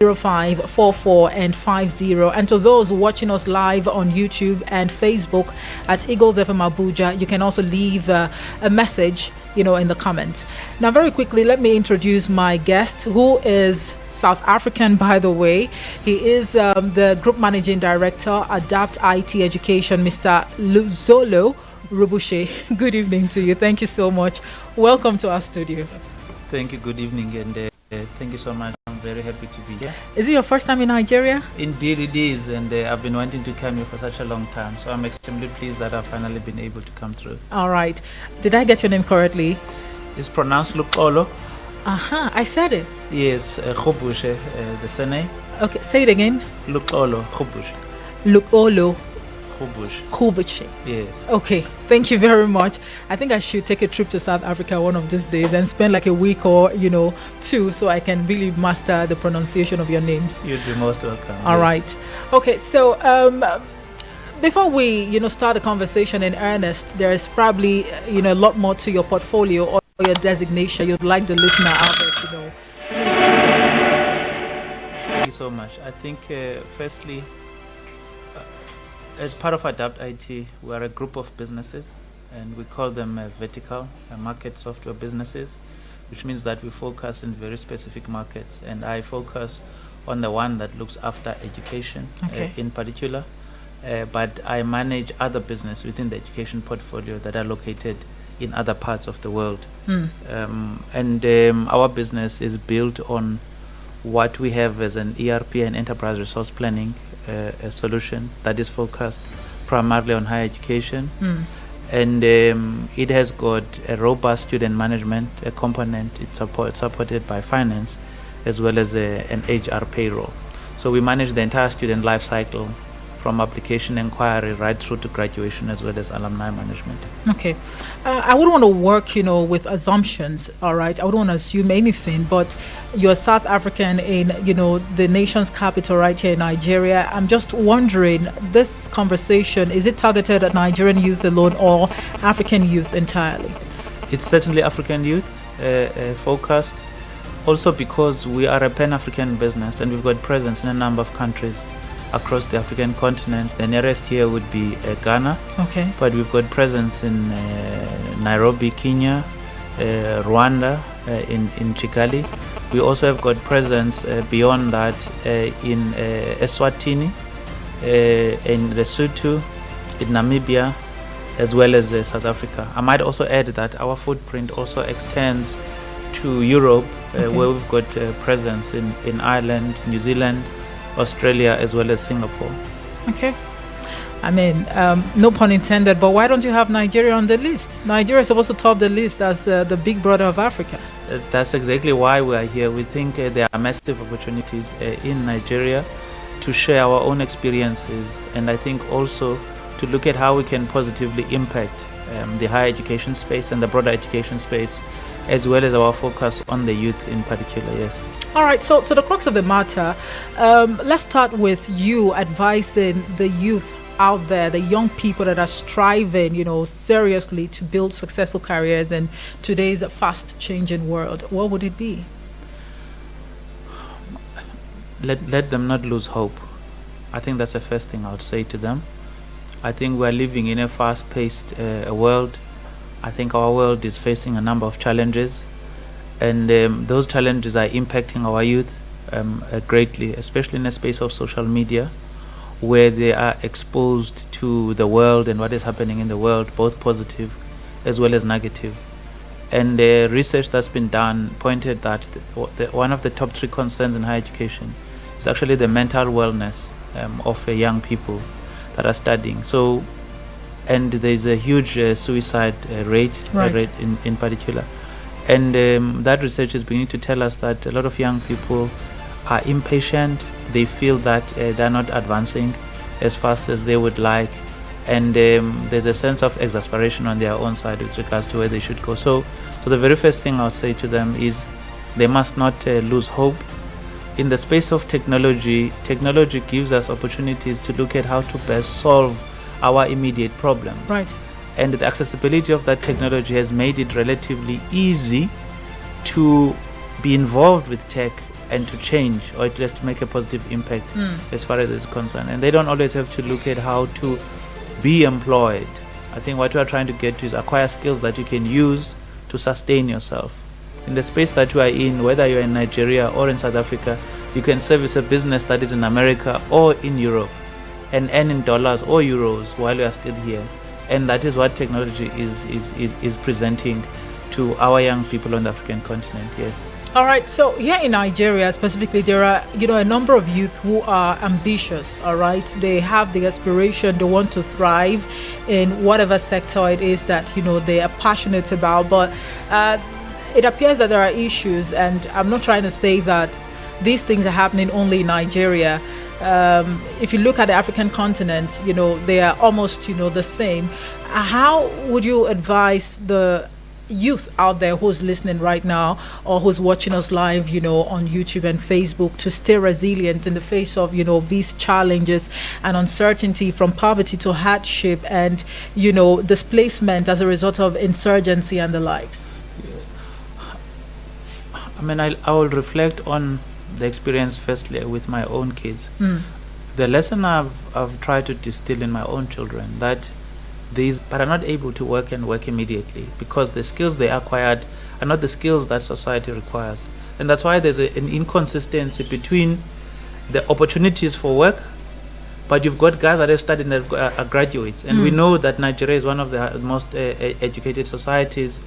0544 and 50. And to those watching us live on YouTube and Facebook at Eagles FM Abuja, you can also leave a message, in the comments. Now, very quickly, let me introduce my guest, who is South African, by the way. He is the Group Managing Director, Adapt IT Education, Mr. Luzolo Rubushe. Good evening to you. Thank you so much. Welcome to our studio. Thank you. Good evening, and thank you so much. I'm very happy to be here. Is it your first time in Nigeria? Indeed, it is, and I've been wanting to come here for such a long time. So I'm extremely pleased that I've finally been able to come through. All right. Did I get your name correctly? It's pronounced Lukolo. I said it. Yes, Khubushe, the surname. Okay, say it again. Lukolo Khubushe. Lukolo Khubushe. Khubushe. Yes. Okay, thank you very much. I think I should take a trip to South Africa one of these days and spend like a week or, two, so I can really master the pronunciation of your names. You'd be most welcome. All yes. right. Okay, so before we, start the conversation in earnest, there is probably, a lot more to your portfolio or your designation you'd like the listener out there to know. Thank you so much. I think, firstly, as part of Adapt IT, we are a group of businesses, and we call them vertical market software businesses, which means that we focus in very specific markets. And I focus on the one that looks after education, in particular, but I manage other business within the education portfolio that are located in other parts of the world. Our business is built on what we have as an ERP and enterprise resource planning a solution that is focused primarily on higher education, and it has got a robust student management component. It's supported by finance as well as an HR payroll. So we manage the entire student life cycle from application inquiry right through to graduation, as well as alumni management. Okay. I wouldn't want to work, with assumptions, all right? I wouldn't want to assume anything, but you're South African in, the nation's capital right here in Nigeria. I'm just wondering, this conversation, is it targeted at Nigerian youth alone or African youth entirely? It's certainly African youth focused, also because we are a Pan-African business and we've got presence in a number of countries across the African continent. The nearest here would be Ghana. Okay. But we've got presence in Nairobi, Kenya, Rwanda, in Kigali. We also have got presence beyond that in Eswatini, in Lesotho, in Namibia, as well as South Africa. I might also add that our footprint also extends to Europe, where we've got presence in Ireland, New Zealand, Australia, as well as Singapore. Okay. I mean, no pun intended, but why don't you have Nigeria on the list? Nigeria is supposed to top the list as the big brother of Africa. That's exactly why we are here. We think there are massive opportunities in Nigeria to share our own experiences, and I think also to look at how we can positively impact the higher education space and the broader education space, as well as our focus on the youth in particular, yes. All right, so to the crux of the matter, let's start with you advising the youth out there, the young people that are striving, seriously to build successful careers in today's fast-changing world. What would it be? Let them not lose hope. I think that's the first thing I would say to them. I think we're living in a fast-paced world. I think our world is facing a number of challenges, and those challenges are impacting our youth greatly, especially in the space of social media, where they are exposed to the world and what is happening in the world, both positive as well as negative. And research that's been done pointed that one of the top 3 concerns in higher education is actually the mental wellness of young people that are studying. So, and there's a huge suicide rate in particular. And that research is beginning to tell us that a lot of young people are impatient. They feel that they're not advancing as fast as they would like. And there's a sense of exasperation on their own side with regards to where they should go. So the very first thing I'll say to them is they must not lose hope. In the space of technology gives us opportunities to look at how to best solve our immediate problems. Right. And the accessibility of that technology has made it relatively easy to be involved with tech and to change, or at least to make a positive impact as far as it's concerned. And they don't always have to look at how to be employed. I think what we are trying to get to is acquire skills that you can use to sustain yourself. In the space that you are in, whether you're in Nigeria or in South Africa, you can service a business that is in America or in Europe and earn in dollars or euros while you are still here. And that is what technology is presenting to our young people on the African continent, yes. All right, so here in Nigeria specifically, there are, a number of youth who are ambitious, all right? They have the aspiration, they want to thrive in whatever sector it is that, they are passionate about. But it appears that there are issues, and I'm not trying to say that these things are happening only in Nigeria. If you look at the African continent, they are almost, the same. How would you advise the youth out there who's listening right now or who's watching us live, on YouTube and Facebook, to stay resilient in the face of, these challenges and uncertainty, from poverty to hardship and, displacement as a result of insurgency and the likes? Yes. I mean, I will reflect on the experience firstly with my own kids. The lesson I've tried to distill in my own children, that these but are not able to work immediately because the skills they acquired are not the skills that society requires. And that's why there's an inconsistency between the opportunities for work, but you've got guys that have studied and are graduates. And we know that Nigeria is one of the most educated societies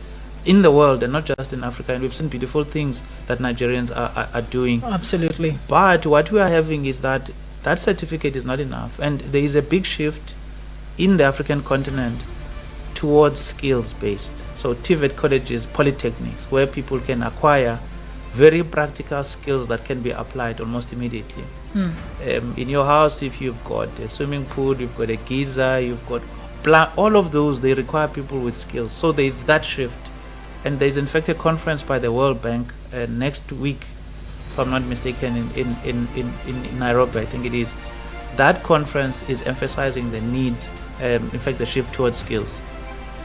in the world, and not just in Africa. And we've seen beautiful things that Nigerians are doing. Absolutely. But what we are having is that certificate is not enough. And there is a big shift in the African continent towards skills-based. So TVET colleges, polytechnics, where people can acquire very practical skills that can be applied almost immediately. In your house, if you've got a swimming pool, you've got a geyser, you've got all of those, they require people with skills. So there is that shift. And there's in fact a conference by the World Bank next week, if I'm not mistaken, in Nairobi, I think it is. That conference is emphasizing the need, in fact, the shift towards skills.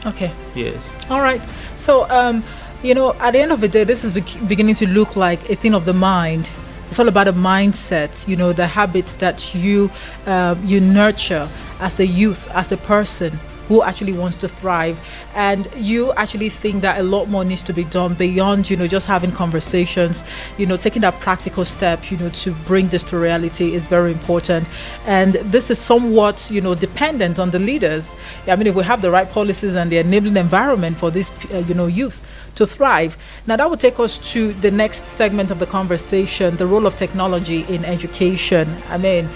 Okay. Yes. All right. So, at the end of the day, this is beginning to look like a thing of the mind. It's all about a mindset, the habits that you nurture as a youth, as a person who actually wants to thrive. And you actually think that a lot more needs to be done beyond, just having conversations, taking that practical step, to bring this to reality is very important. And this is somewhat, dependent on the leaders. I mean, if we have the right policies and the enabling environment for this, youth to thrive. Now, that would take us to the next segment of the conversation, the role of technology in education. I mean,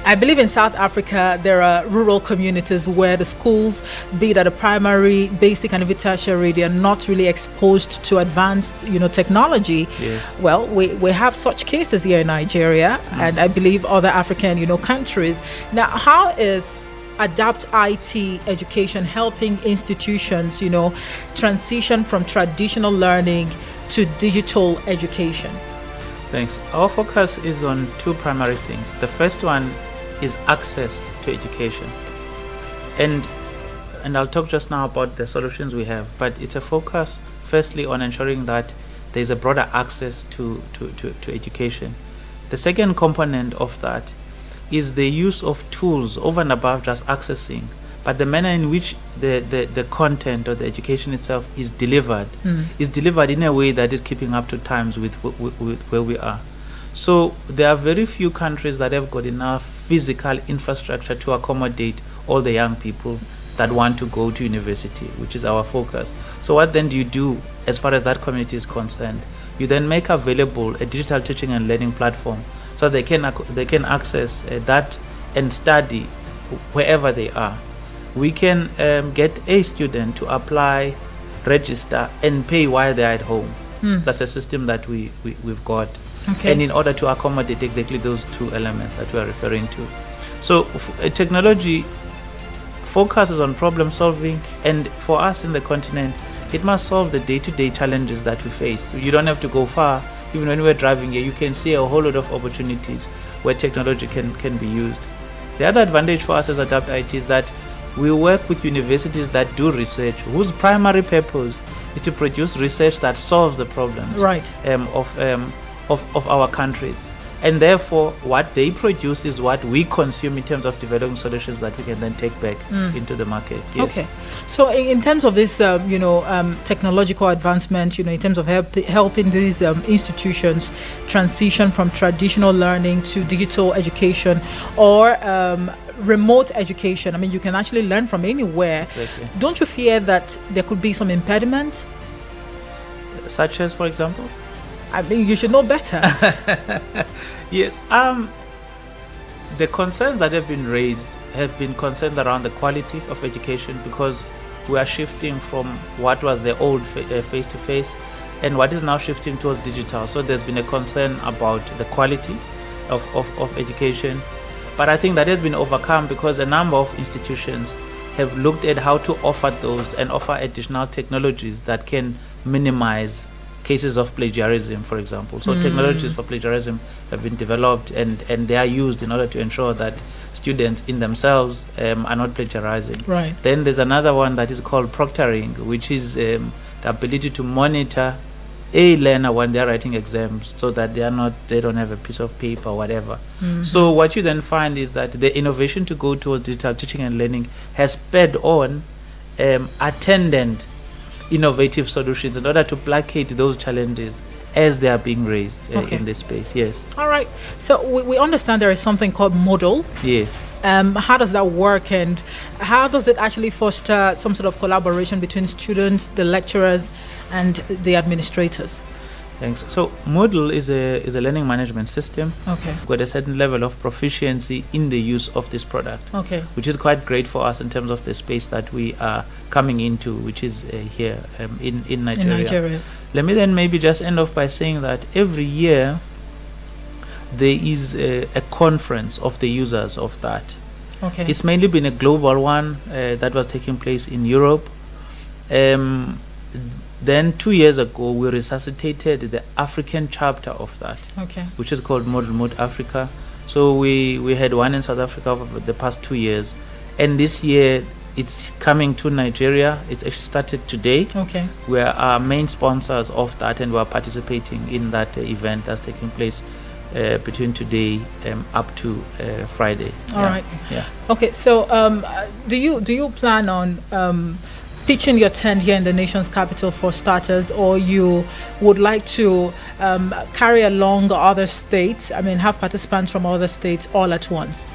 I believe in South Africa, there are rural communities where the schools, be it at a primary, basic, and even tertiary, they are not really exposed to advanced, technology. Yes. Well, we have such cases here in Nigeria, and I believe other African, countries. Now, how is Adapt IT education helping institutions, transition from traditional learning to digital education? Thanks. Our focus is on two primary things. The first one is access to education. And I'll talk just now about the solutions we have, but it's a focus firstly on ensuring that there's a broader access to education. The second component of that is the use of tools over and above just accessing, but the manner in which the content or the education itself is delivered in a way that is keeping up to times with where we are. So there are very few countries that have got enough physical infrastructure to accommodate all the young people that want to go to university, which is our focus. So what then do you do as far as that community is concerned? You then make available a digital teaching and learning platform so they can access that and study wherever they are. We can get a student to apply, register, and pay while they're at home. That's a system that we've got. Okay. And in order to accommodate exactly those two elements that we are referring to. So technology focuses on problem solving, and for us in the continent, it must solve the day-to-day challenges that we face. You don't have to go far. Even when we're driving here, you can see a whole lot of opportunities where technology can be used. The other advantage for us as Adapt IT is that We work with universities that do research, whose primary purpose is to produce research that solves the problems Right. Of our countries. And therefore, what they produce is what we consume in terms of developing solutions that we can then take back into the market. Yes. Okay. So in terms of this, technological advancement, in terms of helping these institutions transition from traditional learning to digital education or remote education, I mean, you can actually learn from anywhere. Exactly. Don't you fear that there could be some impediment? Such as, for example? I mean, you should know better. Yes. The concerns that have been raised have been concerns around the quality of education, because we are shifting from what was the old face-to-face and what is now shifting towards digital. So there's been a concern about the quality of education. But I think that has been overcome because a number of institutions have looked at how to offer those and offer additional technologies that can minimize cases of plagiarism, for example. So technologies for plagiarism have been developed and they are used in order to ensure that students in themselves are not plagiarizing. Right. Then there's another one that is called proctoring, which is the ability to monitor a learner when they're writing exams so that they don't have a piece of paper or whatever. So what you then find is that the innovation to go towards digital teaching and learning has spurred on attendant innovative solutions in order to placate those challenges as they are being raised in this space. Yes. All right. So we understand there is something called Moodle. Yes. How does that work, and how does it actually foster some sort of collaboration between students, the lecturers, and the administrators? Thanks. So Moodle is a learning management system. Okay. Got a certain level of proficiency in the use of this product. Okay. Which is quite great for us in terms of the space that we are coming into, which is here in Nigeria. In Nigeria. Let me then maybe just end off by saying that every year there is a conference of the users of that. Okay. It's mainly been a global one that was taking place in Europe. Then 2 years ago, we resuscitated the African chapter of that, which is called Moodle Mood Africa. So we had one in South Africa over the past 2 years. And this year, it's coming to Nigeria. It's actually started today. Okay. We are main sponsors of that, and we are participating in that event that's taking place between today up to Friday. All right. Yeah. Okay. So do you plan on pitching your tent here in the nation's capital for starters, or you would like to carry along other states? I mean, have participants from other states all at once?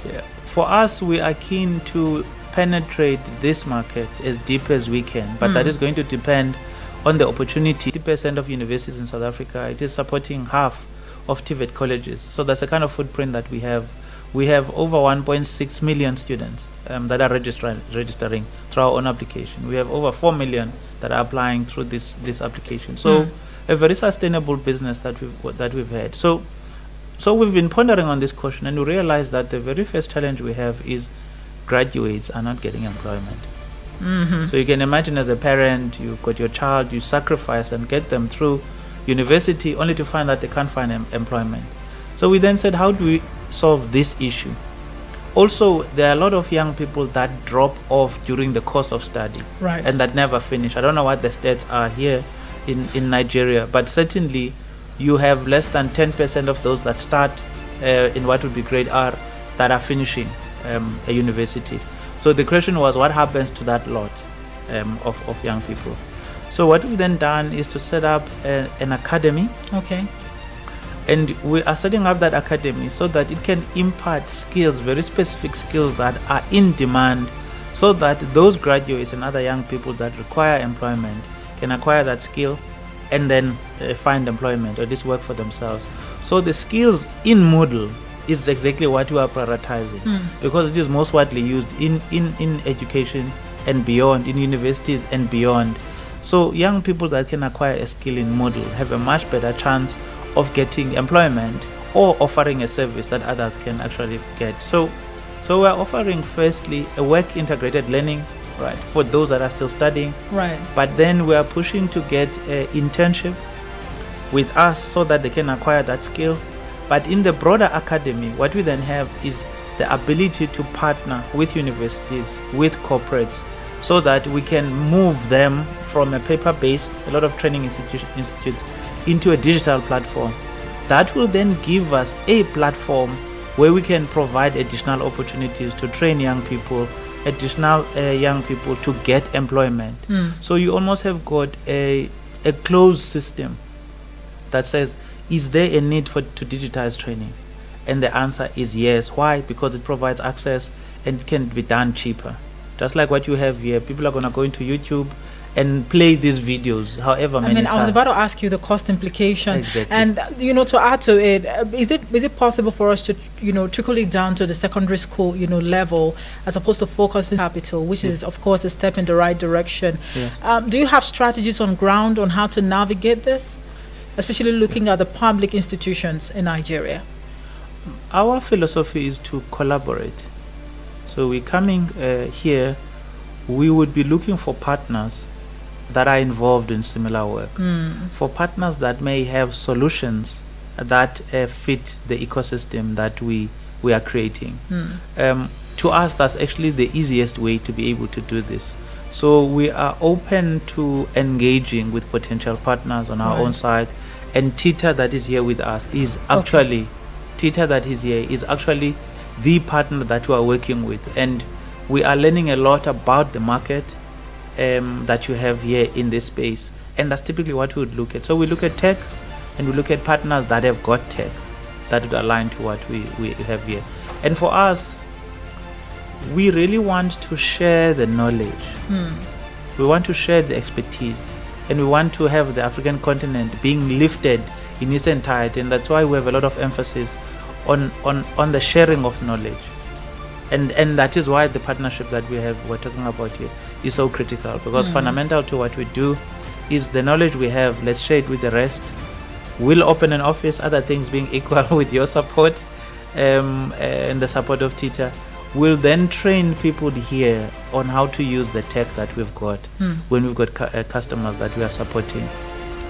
Yeah. For us, we are keen to penetrate this market as deep as we can, but that is going to depend on the opportunity. 50% of universities in South Africa, it is supporting half of TVET colleges. So that's the kind of footprint that we have. We have over 1.6 million students that are registering through our own application. We have over 4 million that are applying through this application. So a very sustainable business that we've had. So we've been pondering on this question, and we realized that the very first challenge we have is graduates are not getting employment. So you can imagine, as a parent, you've got your child, you sacrifice and get them through university only to find that they can't find employment. So we then said, how do we solve this issue? Also, there are a lot of young people that drop off during the course of study, right, and that never finish. I don't know what the stats are here in Nigeria, but certainly you have less than 10% of those that start in what would be grade R that are finishing a university. So the question was, what happens to that lot of young people? So what we've then done is to set up an academy. Okay. And we are setting up that academy so that it can impart skills, very specific skills that are in demand, so that those graduates and other young people that require employment can acquire that skill and then find employment or just work for themselves. So the skills in Moodle is exactly what we are prioritizing, because it is most widely used in education and beyond, in universities and beyond. So young people that can acquire a skill in Moodle have a much better chance of getting employment or offering a service that others can actually get. So we're offering firstly a work integrated learning, right, for those that are still studying. Right. But then we are pushing to get an internship with us so that they can acquire that skill. But in the broader academy, what we then have is the ability to partner with universities, with corporates, so that we can move them from a paper-based, a lot of training institutes, into a digital platform. That will then give us a platform where we can provide additional opportunities to train young people, additional young people to get employment. So you almost have got a closed system that says, is there a need to digitize training? And the answer is yes. Why? Because it provides access and it can be done cheaper. Just like what you have here, people are going to go into YouTube and play these videos however many times. I was about to ask you the cost implication. Exactly. And, to add to it, is it possible for us to, trickle it down to the secondary school, level, as opposed to focusing capital, which is, of course, a step in the right direction? Yes. Do you have strategies on ground on how to navigate this, especially looking at the public institutions in Nigeria? Our philosophy is to collaborate. So we're coming here, we would be looking for partners that are involved in similar work, for partners that may have solutions that fit the ecosystem that we are creating. To us, that's actually the easiest way to be able to do this. So we are open to engaging with potential partners on our own side, and TITA that is here with us is actually TITA that is here is actually the partner that we are working with, and we are learning a lot about the market that you have here in this space, and that's typically what we would look at. So we look at tech, and we look at partners that have got tech that would align to what we have here. And for us, we really want to share the knowledge. We want to share the expertise, and we want to have the African continent being lifted in its entirety, and that's why we have a lot of emphasis on the sharing of knowledge. And that is why the partnership that we're talking about here is so critical, because fundamental to what we do is the knowledge we have, let's share it with the rest. We'll open an office, other things being equal, with your support and the support of TITA. We'll then train people here on how to use the tech that we've got when we've got customers that we are supporting.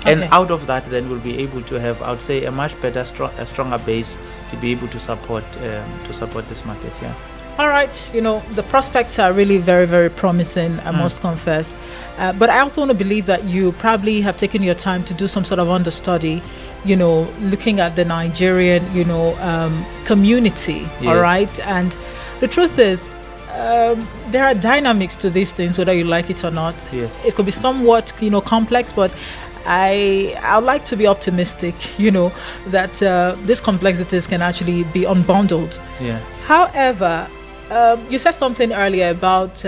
And out of that, then we'll be able to have, I would say, a much better, stronger base to be able to support this market. Yeah. All right, the prospects are really very, very promising, I must confess. But I also want to believe that you probably have taken your time to do some sort of understudy, looking at the Nigerian, community, Yes. all right? And the truth is, there are dynamics to these things, whether you like it or not. Yes. It could be somewhat, complex, but I would like to be optimistic, that these complexities can actually be unbundled. Yeah. However, you said something earlier about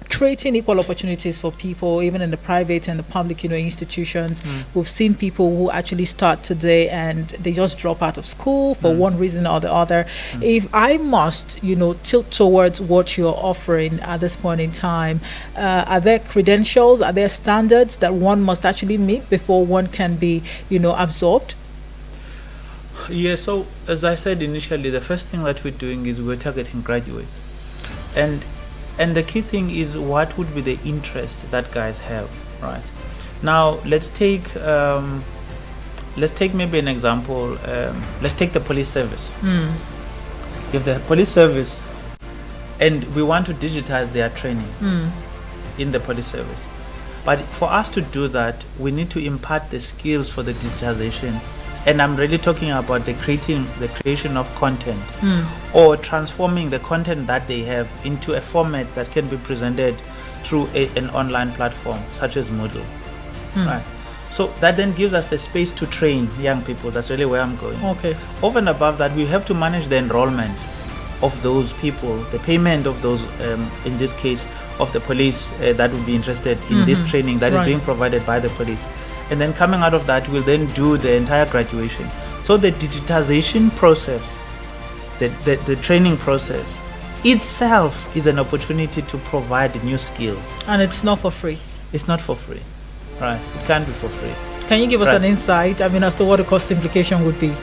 creating equal opportunities for people, even in the private and the public, institutions. We've seen people who actually start today and they just drop out of school for one reason or the other. If I must, tilt towards what you're offering at this point in time, are there credentials, are there standards that one must actually meet before one can be, absorbed? Yeah, so as I said initially, the first thing that we're doing is we're targeting graduates. And the key thing is, what would be the interest that guys have, right? Now, let's take maybe an example. Let's take the police service. If the police service, and we want to digitize their training in the police service. But for us to do that, we need to impart the skills for the digitization. And I'm really talking about the creation of content, or transforming the content that they have into a format that can be presented through an online platform such as Moodle. Right. So that then gives us the space to train young people. That's really where I'm going. Okay. Over and above that, we have to manage the enrollment of those people, the payment of those, in this case, of the police that would be interested in this training that is being provided by the police. And then coming out of that, we'll then do the entire graduation. So the digitization process, the training process itself is an opportunity to provide new skills. And it's not for free. It's not for free, right? It can't be for free. Can you give us an insight, as to what the cost implication would be?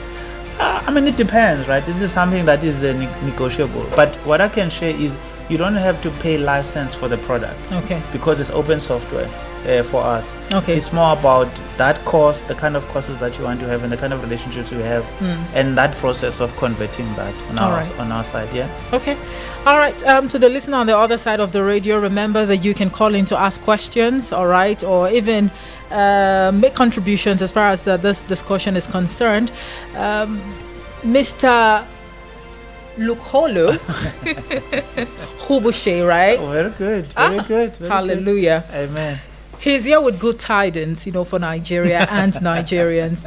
It depends, right? This is something that is negotiable. But what I can share is you don't have to pay license for the product. Okay. Because it's open software. for us. Okay. It's more about that course, the kind of courses that you want to have, and the kind of relationships we have, and that process of converting that on our side. Yeah. Okay. All right. To the listener on the other side of the radio, remember that you can call in to ask questions. All right, or even make contributions as far as this discussion is concerned. Mr. Lukholo Hubushe, right? Oh, very good. Very good. Very hallelujah. Good. Amen. He's here with good tidings, for Nigeria and Nigerians.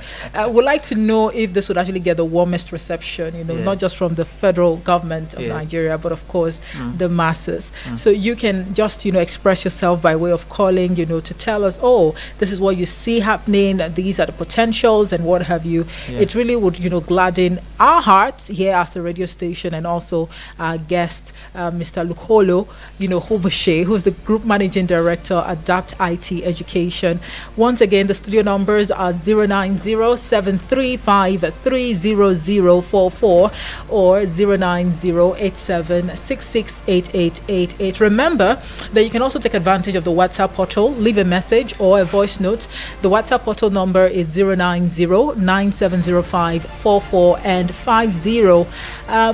Would like to know if this would actually get the warmest reception, not just from the federal government of Nigeria, but of course the masses. So you can just, express yourself by way of calling, to tell us, oh, this is what you see happening, these are the potentials and what have you. Yeah. It really would, gladden our hearts here as a radio station, and also our guest, Mr. Lukholo, Hubushe, who's the Group Managing Director, Adapt IT Education. Once again, the studio numbers are 090-735-30044 or 090-87668888. Remember that you can also take advantage of the WhatsApp portal, leave a message or a voice note. The WhatsApp portal number is 090-9705-44 and 50.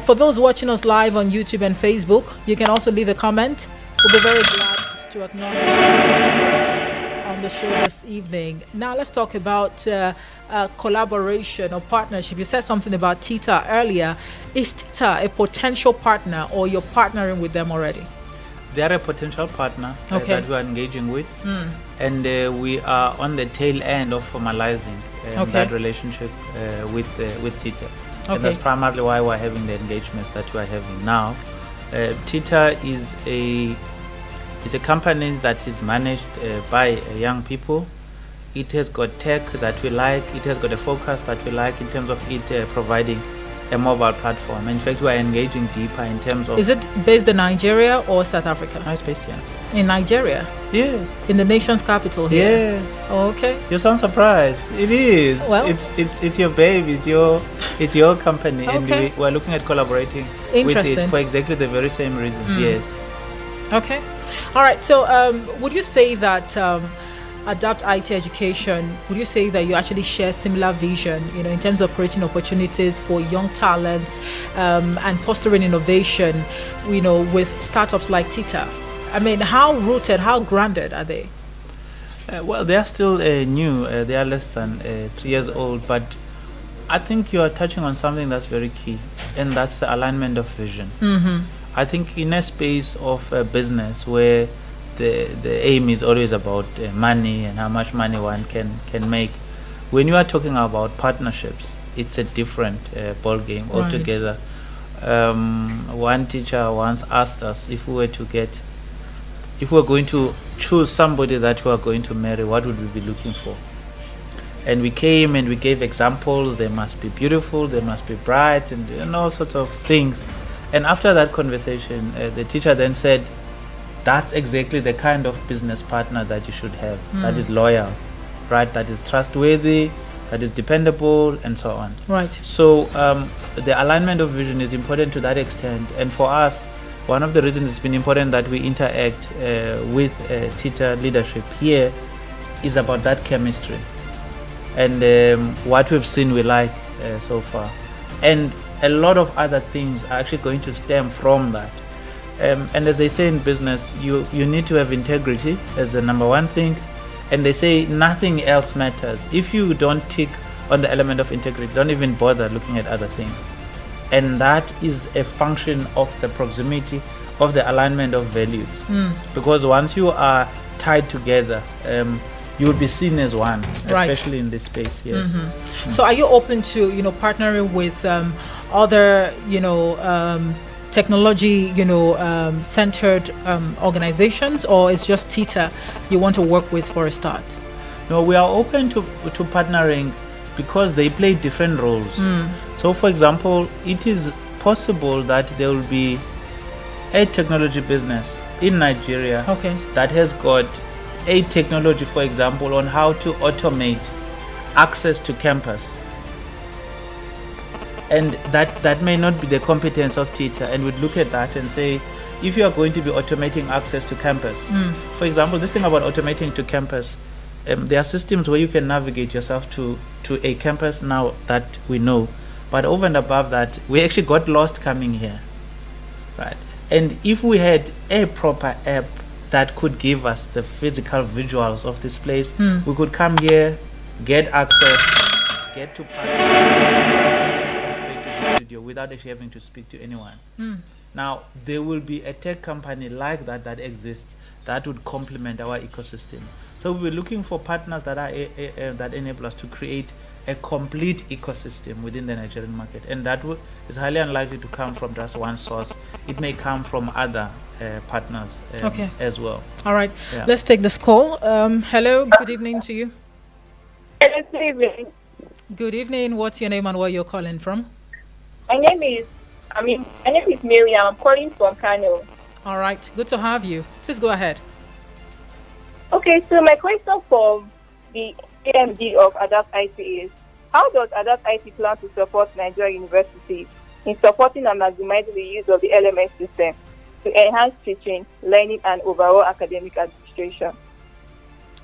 For those watching us live on YouTube and Facebook, you can also leave a comment. We'll be very glad to acknowledge on the show this evening. Now let's talk about collaboration or partnership. You said something about Tita earlier. Is Tita a potential partner, or you're partnering with them already? They are a potential partner that we are engaging with, and we are on the tail end of formalizing that relationship with Tita. And that's primarily why we're having the engagements that we are having now. Tita is a company that is managed by young people. It has got tech that we like. It has got a focus that we like in terms of it providing a mobile platform. In fact, we are engaging deeper in terms of... Is it based in Nigeria or South Africa? No, it's based here. In Nigeria? Yes. In the nation's capital here? Yes. Oh, okay. You sound surprised. It is. Well, it's your baby. It's your company, and we're looking at collaborating with it for exactly the very same reasons. Yes. Okay. All right. So, would you say that Adapt IT Education, would you say that you actually share similar vision, in terms of creating opportunities for young talents and fostering innovation, with startups like Tita? I mean, how rooted, how grounded are they? Well, they are still new. They are less than 3 years old, but I think you are touching on something that's very key, and that's the alignment of vision. I think in a space of business where the aim is always about money and how much money one can make, when you are talking about partnerships, it's a different ball game altogether. One teacher once asked us if we were going to choose somebody that we are going to marry, what would we be looking for? And we came and we gave examples. They must be beautiful, they must be bright, and all sorts of things. And after that conversation, the teacher then said, that's exactly the kind of business partner that you should have, that is loyal, right? That is trustworthy, that is dependable, and so on. Right. So the alignment of vision is important to that extent. And for us, one of the reasons it's been important that we interact with Tita leadership here is about that chemistry. And what we've seen we like so far. And a lot of other things are actually going to stem from that. And as they say in business, you need to have integrity as the number one thing. And they say nothing else matters. If you don't tick on the element of integrity, don't even bother looking at other things. And that is a function of the proximity of the alignment of values. Because once you are tied together, you will be seen as one, especially in this space. Yes. So are you open to partnering with other technology centered organizations, or it's just Tita you want to work with for a start? No, we are open to partnering because they play different roles. So for example, it is possible that there will be a technology business in Nigeria that has got a technology, for example, on how to automate access to campus. And that may not be the competence of Tita, and we'd look at that and say, if you are going to be automating access to campus, for example, this thing about automating to campus, there are systems where you can navigate yourself to a campus now that we know. But over and above that, we actually got lost coming here, right? And if we had a proper app that could give us the physical visuals of this place, we could come here, get access, get to park, and come straight to the studio without actually having to speak to anyone. Now, there will be a tech company like that exists that would complement our ecosystem. So we're looking for partners that are that enable us to create a complete ecosystem within the Nigerian market, and that is highly unlikely to come from just one source. It may come from other partners as well. All right, let's take this call. Hello, good evening to you. Good evening. Good evening. What's your name and where you're calling from? My name is Miriam. I'm calling from Kano. All right, good to have you. Please go ahead. Okay, so my question for the AMD of Adapt IT is, how does Adapt IT plan to support Nigerian universities in supporting and maximizing the use of the LMS system to enhance teaching, learning, and overall academic administration?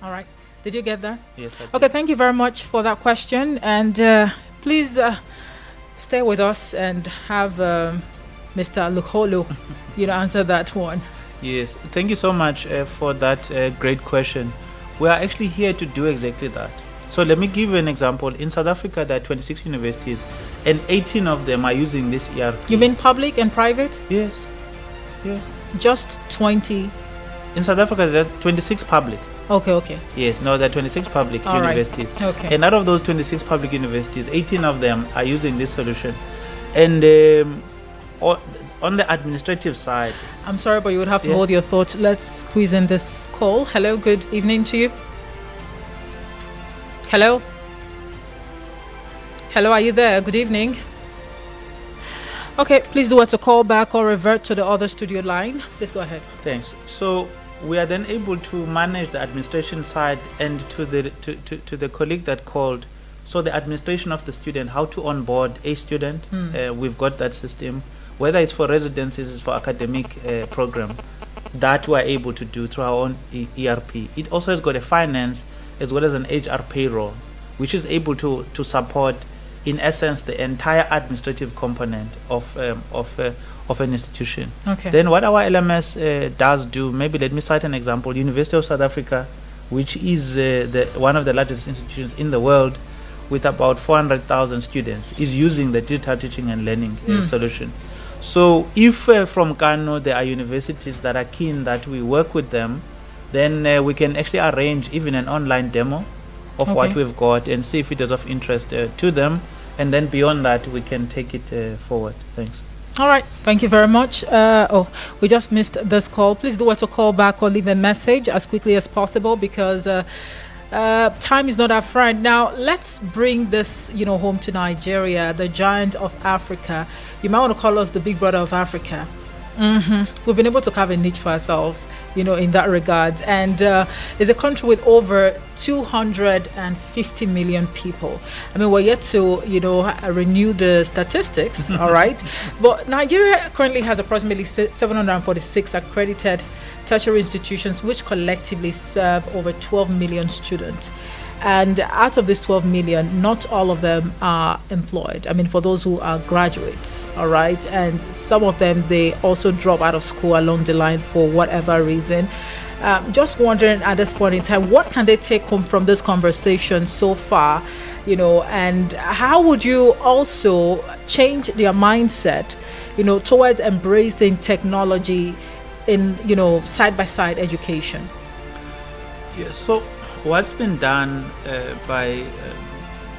All right. Did you get that? Yes, I did. Okay, thank you very much for that question. And please stay with us and have Mr. Lukholo, answer that one. Yes, thank you so much for that great question. We are actually here to do exactly that. So let me give you an example. In South Africa, there are 26 universities, and 18 of them are using this ERP. You mean public and private? Yes. Just 20? In South Africa, there are 26 public. Okay. Yes, no, there are 26 public universities. Right. Okay. And out of those 26 public universities, 18 of them are using this solution. And on the administrative side, I'm sorry, but you would have to hold your thought. Let's squeeze in this call. Hello, good evening to you. Hello, are you there? Good evening. Okay, please do want to call back or revert to the other studio line. Please go ahead. Thanks. So we are then able to manage the administration side, and to the colleague that called. So the administration of the student, how to onboard a student, we've got that system. Whether it's for residencies, it's for academic program, that we're able to do through our own ERP. It also has got a finance as well as an HR payroll, which is able to support, in essence, the entire administrative component of an institution. Okay. Then what our LMS does do, maybe let me cite an example. University of South Africa, which is one of the largest institutions in the world, with about 400,000 students, is using the digital teaching and learning solution. So if from Kano there are universities that are keen that we work with them, then we can actually arrange even an online demo of what we've got and see if it is of interest to them. And then beyond that, we can take it forward. Thanks. All right. Thank you very much. We just missed this call. Please do want to call back or leave a message as quickly as possible, because time is not our friend. Now, let's bring this, home to Nigeria, the giant of Africa. You might want to call us the big brother of Africa. We've been able to carve a niche for ourselves, in that regard. And it's a country with over 250 million people. I mean, we're yet to, renew the statistics, all right? But Nigeria currently has approximately 746 accredited tertiary institutions, which collectively serve over 12 million students. And out of these 12 million, not all of them are employed. I mean, for those who are graduates, all right? And some of them, they also drop out of school along the line for whatever reason. Just wondering at this point in time, what can they take home from this conversation so far, and how would you also change their mindset, towards embracing technology in, side-by-side education? Yeah, so what's been done by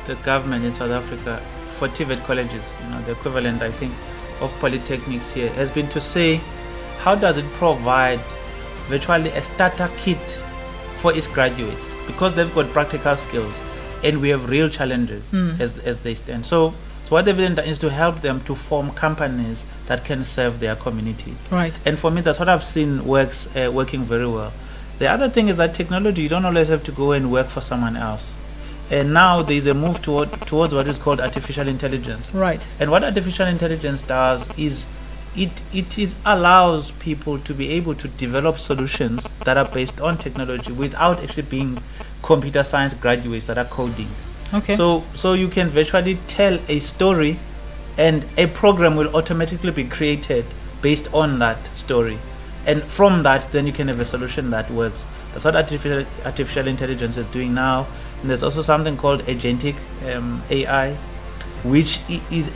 the government in South Africa for TVET colleges, the equivalent, I think, of polytechnics here, has been to say, how does it provide virtually a starter kit for its graduates? Because they've got practical skills and we have real challenges as they stand. So what they've done is to help them to form companies that can serve their communities. Right. And for me, that's what I've seen working very well. The other thing is that technology, you don't always have to go and work for someone else. And now there's a move towards what is called artificial intelligence. Right. And what artificial intelligence does is it allows people to be able to develop solutions that are based on technology without actually being computer science graduates that are coding. Okay. So you can virtually tell a story, and a program will automatically be created based on that story, and from that then you can have a solution that works. That's what artificial intelligence is doing now. And there's also something called agentic AI, which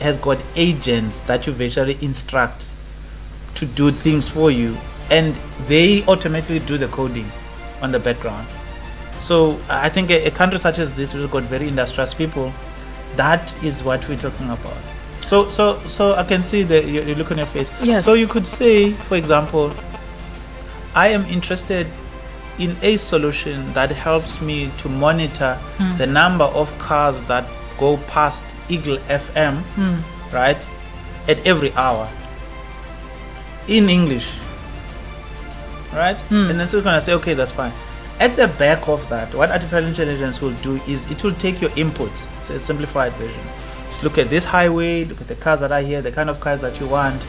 has got agents that you virtually instruct to do things for you, and they automatically do the coding on the background. So I think a country such as this, which has got very industrious people, that is what we're talking about. So I can see that you look on your face. Yes. So you could say, for example, I am interested in a solution that helps me to monitor the number of cars that go past Eagle FM, right, at every hour in English, right? And then so you're gonna say, okay, that's fine. At the back of that, what artificial intelligence will do is it will take your inputs, so a simplified version. Just look at this highway, look at the cars that are here, the kind of cars that you want,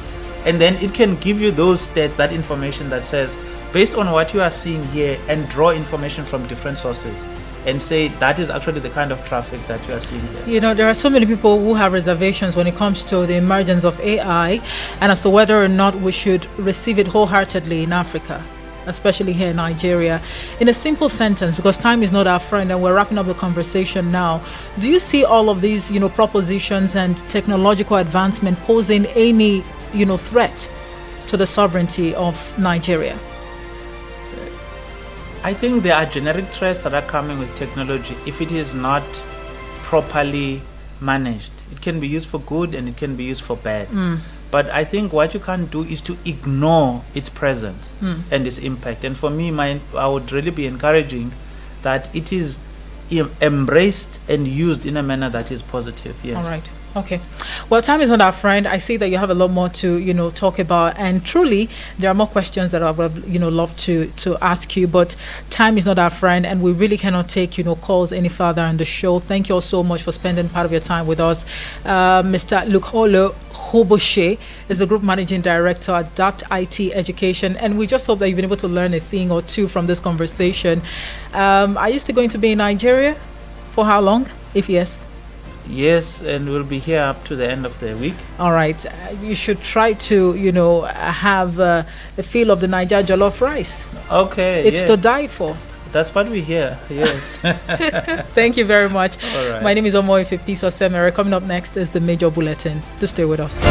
and then it can give you those stats, that information that says, based on what you are seeing here, and draw information from different sources and say that is actually the kind of traffic that you are seeing here. You know, there are so many people who have reservations when it comes to the emergence of AI and as to whether or not we should receive it wholeheartedly in Africa, especially here in Nigeria. In a simple sentence, because time is not our friend and we're wrapping up the conversation now, do you see all of these, propositions and technological advancement posing any, threat to the sovereignty of Nigeria? I think there are generic threats that are coming with technology if it is not properly managed. It can be used for good and it can be used for bad. But I think what you can't do is to ignore its presence and its impact. And for me, I would really be encouraging that it is embraced and used in a manner that is positive. Yes. All right. Okay. Well, time is not our friend. I see that you have a lot more to, talk about. And truly, there are more questions that I would, love to ask you. But time is not our friend. And we really cannot take, calls any further on the show. Thank you all so much for spending part of your time with us. Mr. Lukholo Hoboshe is the Group Managing Director at Adapt IT Education. And we just hope that you've been able to learn a thing or two from this conversation. Are you still going to be in Nigeria? For how long? If yes. Yes, and we'll be here up to the end of the week. All right. You should try to, have a feel of the Niger jollof rice. Okay. It's to die for. That's what we hear. Yes. Thank you very much. All right. My name is Omoife Peace Osemere. Coming up next is the Major Bulletin. Do stay with us.